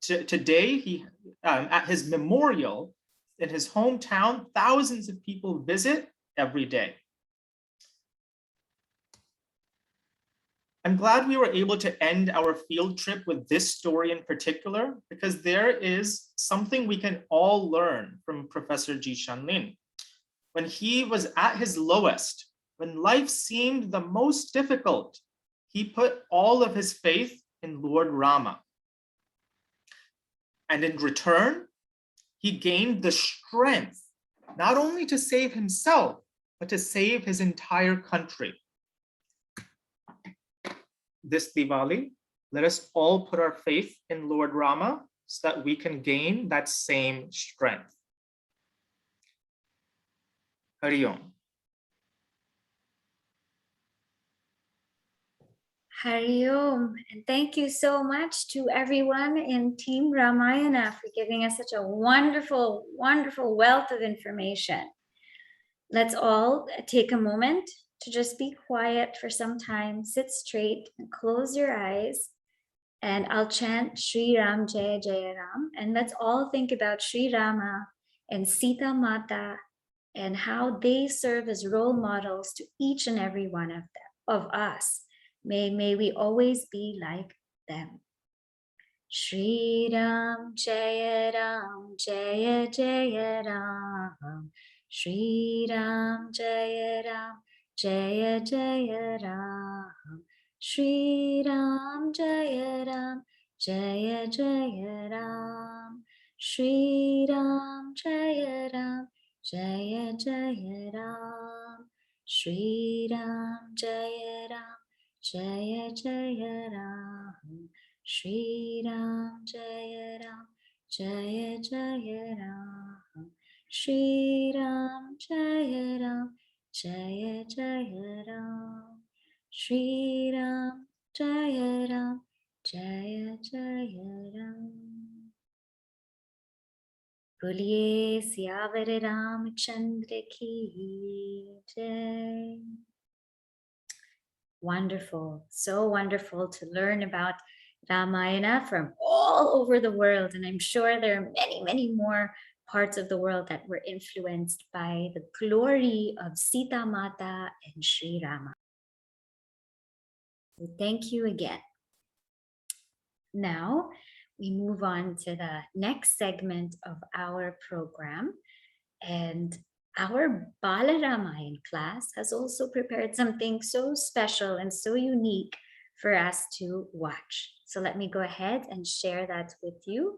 Today, at his memorial in his hometown, thousands of people visit every day. I'm glad we were able to end our field trip with this story in particular, because there is something we can all learn from Professor Ji Shanlin. When he was at his lowest, when life seemed the most difficult, he put all of his faith in Lord Rama. And in return, he gained the strength not only to save himself, but to save his entire country. This Diwali, let us all put our faith in Lord Rama so that we can gain that same strength. Hari Om. Hari Om. And thank you so much to everyone in Team Ramayana for giving us such a wonderful, wonderful wealth of information. Let's all take a moment to just be quiet for some time, sit straight and close your eyes. And I'll chant Shri Ram Jaya Jaya Ram. And let's all think about Shri Rama and Sita Mata and how they serve as role models to each and every one of us. May we always be like them. Shri Ram Jaya Jaya Ram. Shri Ram Jaya Jaya Ram. Shri Ram Jaya Jaya Ram. Shri Ram Jaya Jaya Ram. Shri Ram Jaya Jaya Ram. Shri Ram Jaya Jaya Ram. Shri Ram Jaya Jaya Ram. Shri Ram Jaya Jaya Ram. Boliye Siyavar Ramchandra ki jai. Wonderful, so wonderful to learn about Ramayana from all over the world. And I'm sure there are many, many more parts of the world that were influenced by the glory of Sita Mata and Sri Rama. So thank you again. Now we move on to the next segment of our program. And our Bala Ramayana class has also prepared something so special and so unique for us to watch. So let me go ahead and share that with you.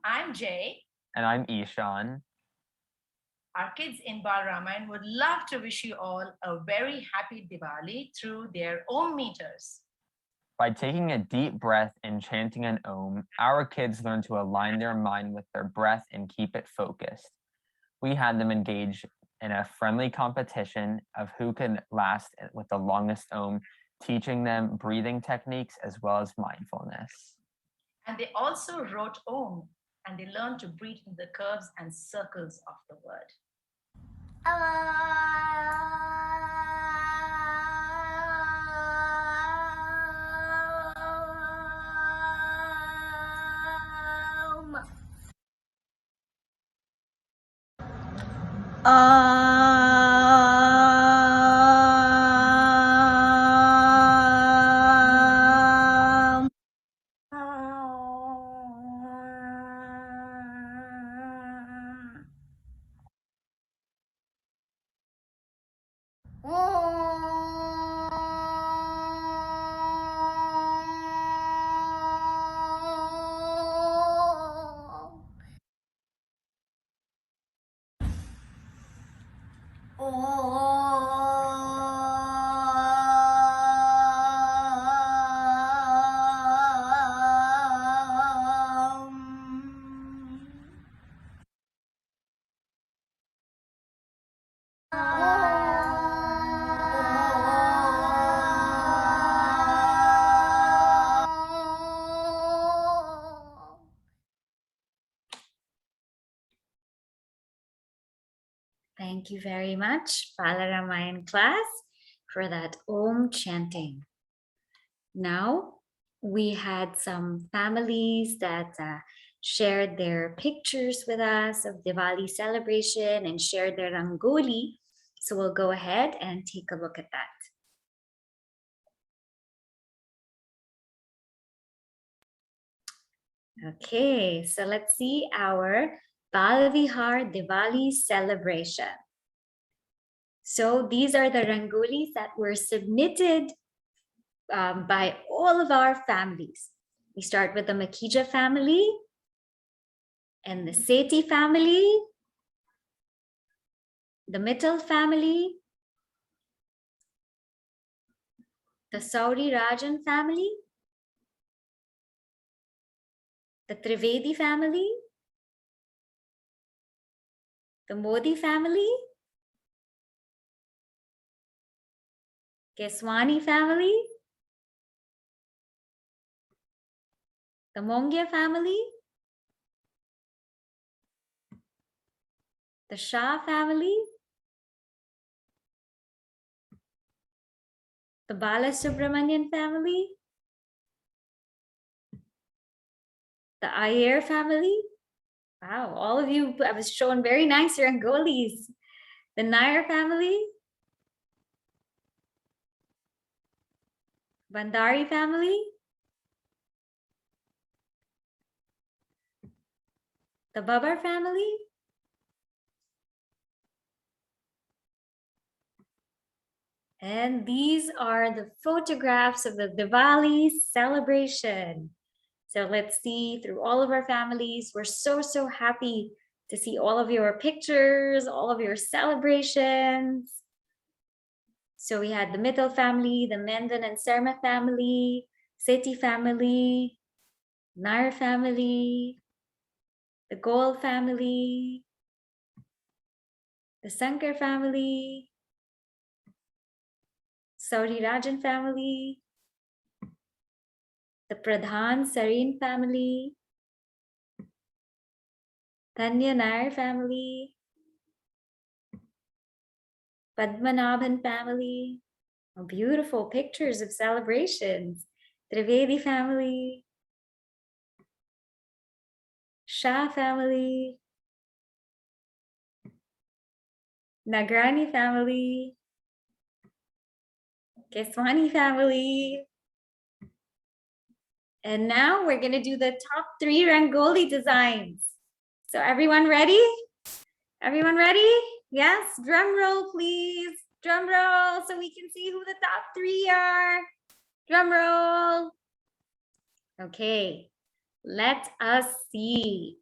I'm Jay. And I'm Ishan. Our kids in Bal Ramayana would love to wish you all a very happy Diwali through their Om meters. By taking a deep breath and chanting an Om, our kids learn to align their mind with their breath and keep it focused. We had them engage in a friendly competition of who can last with the longest Om, teaching them breathing techniques as well as mindfulness. And they also wrote Om, and they learned to breathe in the curves and circles of the word. Thank you very much, Bala Ramayana class, for that Om chanting. Now, we had some families that shared their pictures with us of Diwali celebration and shared their Rangoli. So we'll go ahead and take a look at that. Okay, so let's see our Bal Vihar Diwali celebration. So these are the Rangolis that were submitted by all of our families. We start with the Makija family and the Sethi family, the Mittal family, the Sauri Rajan family, the Trivedi family, the Modi family, Keswani family, the Mongia family, the Shah family, the Bala Subramanian family, the Iyer family. Wow, all of you have shown very nice Rangolis. The Nair family, Bandari family, the Babar family, and these are the photographs of the Diwali celebration. So let's see through all of our families. We're so happy to see all of your pictures, all of your celebrations. So we had the Mittal family, the Mendan and Sarma family, Sethi family, Nair family, the Gol family, the Sankar family, Sauri Rajan family, the Pradhan Sareen family, Tanya Nair family, Padmanabhan family. Oh, beautiful pictures of celebrations. Trivedi family, Shah family, Nagrani family, Keswani family. And now we're going to do the top 3 Rangoli designs. So everyone ready? Everyone ready? Yes, drum roll, please. Drum roll so we can see who the top 3 are. Drum roll. Okay, let us see.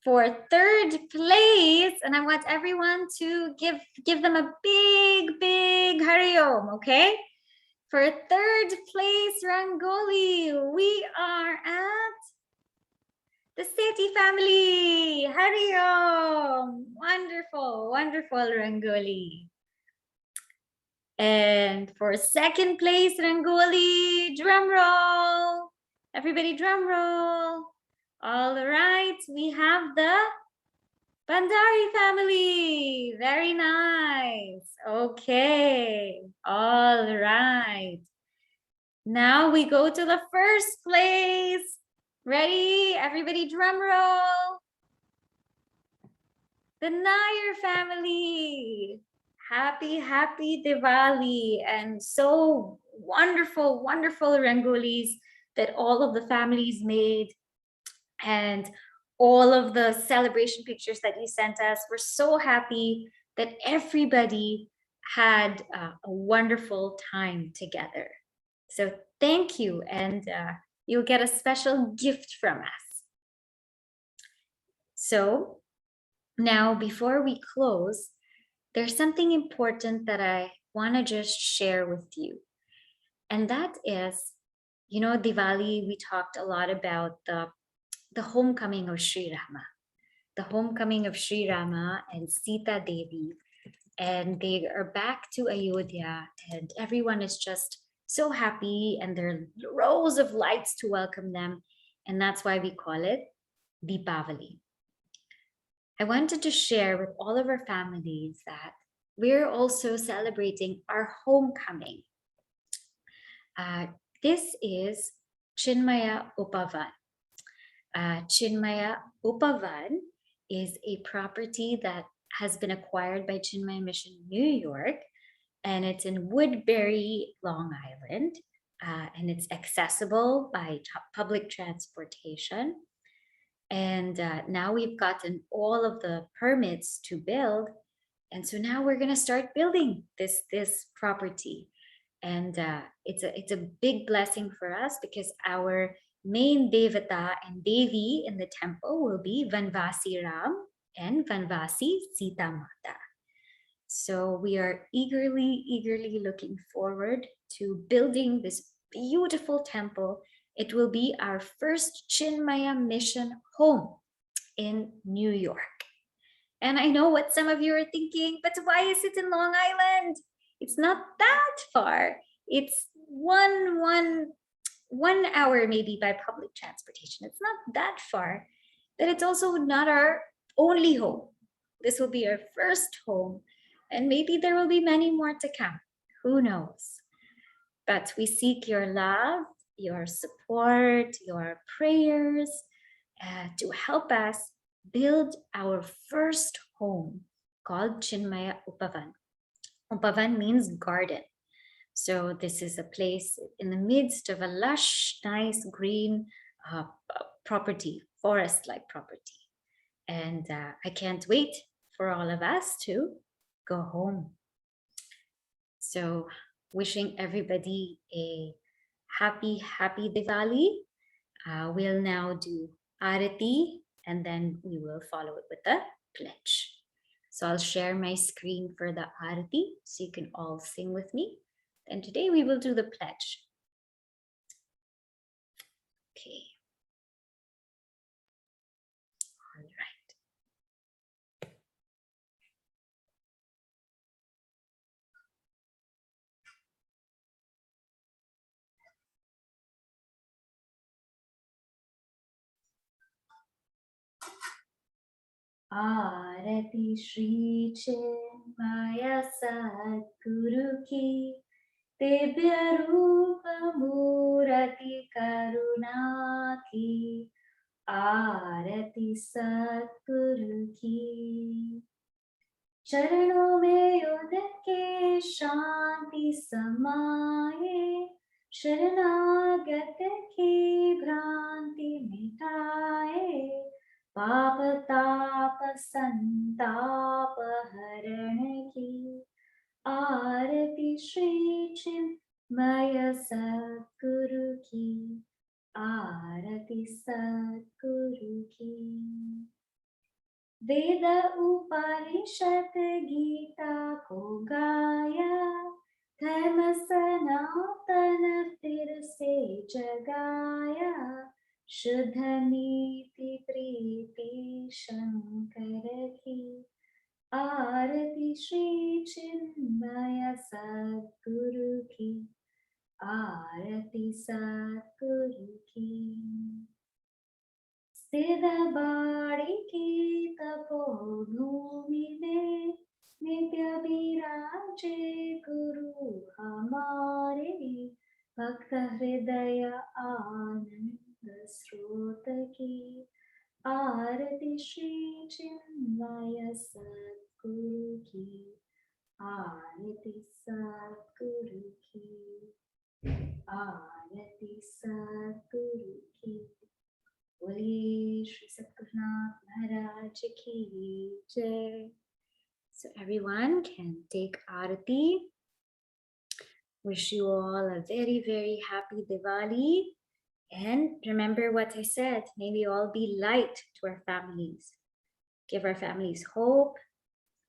For 3rd place, and I want everyone to give them a big Hariom, okay? For 3rd place Rangoli, we are at the Sethi family. Hariom. Wonderful Rangoli. And for 2nd place Rangoli, drum roll. Everybody drum roll. All right, we have the Bandari family. Very nice. Okay. All right. Now we go to the 1st place. Ready? Everybody drum roll. The Nair family. Happy Diwali. And so wonderful Rangolis that all of the families made. And all of the celebration pictures that you sent us. We're so happy that everybody had a wonderful time together. So thank you, and you'll get a special gift from us. So now, before we close, there's something important that I want to just share with you. And that is, you know, Diwali, we talked a lot about the homecoming of Sri Rama. The homecoming of Sri Rama and Sita Devi. And they are back to Ayodhya, and everyone is just so happy, and there are rows of lights to welcome them. And that's why we call it Deepavali. I wanted to share with all of our families that we're also celebrating our homecoming. This is Chinmaya Upavan. Chinmaya Upavan is a property that has been acquired by Chinmaya Mission New York, and it's in Woodbury, Long Island, and it's accessible by public transportation. And now we've gotten all of the permits to build, and so now we're going to start building this property. And it's a big blessing for us because our main Devata and Devi in the temple will be Vanvasi Ram and Vanvasi Sita Mata. So we are eagerly looking forward to building this beautiful temple. It will be our first Chinmaya Mission home in New York. And I know what some of you are thinking, but why is it in Long Island? It's not that far. It's one hour maybe by public transportation. It's not that far, but it's also not our only home. This will be our first home, and maybe there will be many more to come. Who knows? But we seek your love, your support, your prayers to help us build our first home called Chinmaya Upavan. Upavan means garden. So this is a place in the midst of a lush, nice green property, forest-like property. And I can't wait for all of us to go home. So wishing everybody a happy Diwali. We'll now do Arati, and then we will follow it with the pledge. So I'll share my screen for the Arati so you can all sing with me. And today we will do the pledge. Okay. All right. Arati Shri Chinmaya Sadguru Ki Divya Rupa Murati Karuna Ki Arati Sadguru Ki Charanon mein udke shanti samaye Sharanagat ki bhranti mitaye Papa tapa santapa haran ki Arati Shri Chinmaya Sadguru Ki Arati Sadguru Ki Veda Upanishad Gita ko gaya Dharma Sanatana fir se jagaya Shuddha Niti Priti Shankar Ki Arati Shri Chinmaya Sadguru Ki Arati Sadguru Ki Siddha Bari Ki Tapo Bhumi De Nitya Viraje Guru Hamare Bhakta Hridaya Ananda Srota Ki Arati Shri Chinmaya Sadguru Ki Arati Sadguru Ki Arati Sadguru Ki Boliye Shri Satguru Maharaj Ki Jai. So everyone can take Arati. Wish you all a very happy Diwali. And remember what I said, may we all be light to our families. Give our families hope,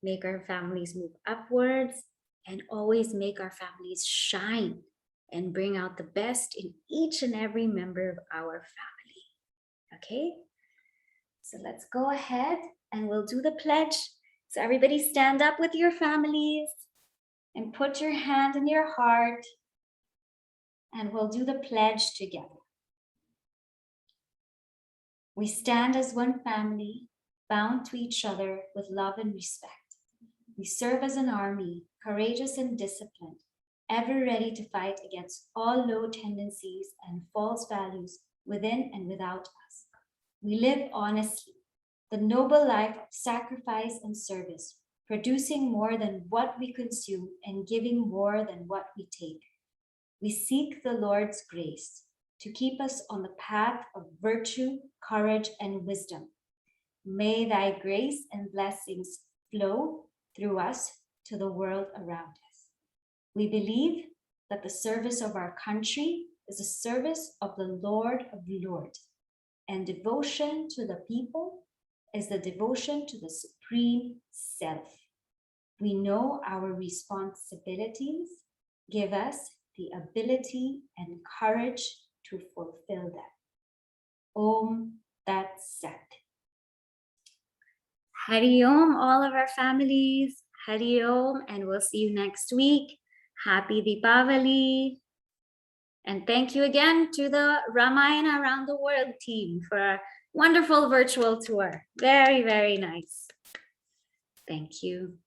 make our families move upwards, and always make our families shine and bring out the best in each and every member of our family. Okay? So let's go ahead and we'll do the pledge. So everybody stand up with your families and put your hand in your heart, and we'll do the pledge together. We stand as one family, bound to each other with love and respect. We serve as an army, courageous and disciplined, ever ready to fight against all low tendencies and false values within and without us. We live honestly, the noble life of sacrifice and service, producing more than what we consume and giving more than what we take. We seek the Lord's grace to keep us on the path of virtue, courage, and wisdom. May thy grace and blessings flow through us to the world around us. We believe that the service of our country is a service of the Lord of Lords, and devotion to the people is the devotion to the Supreme Self. We know our responsibilities give us the ability and courage to fulfill them. Om Tat Sat. Hari Om, all of our families. Hari Om, and we'll see you next week. Happy Diwali. And thank you again to the Ramayana Around the World team for a wonderful virtual tour. Very, very nice. Thank you.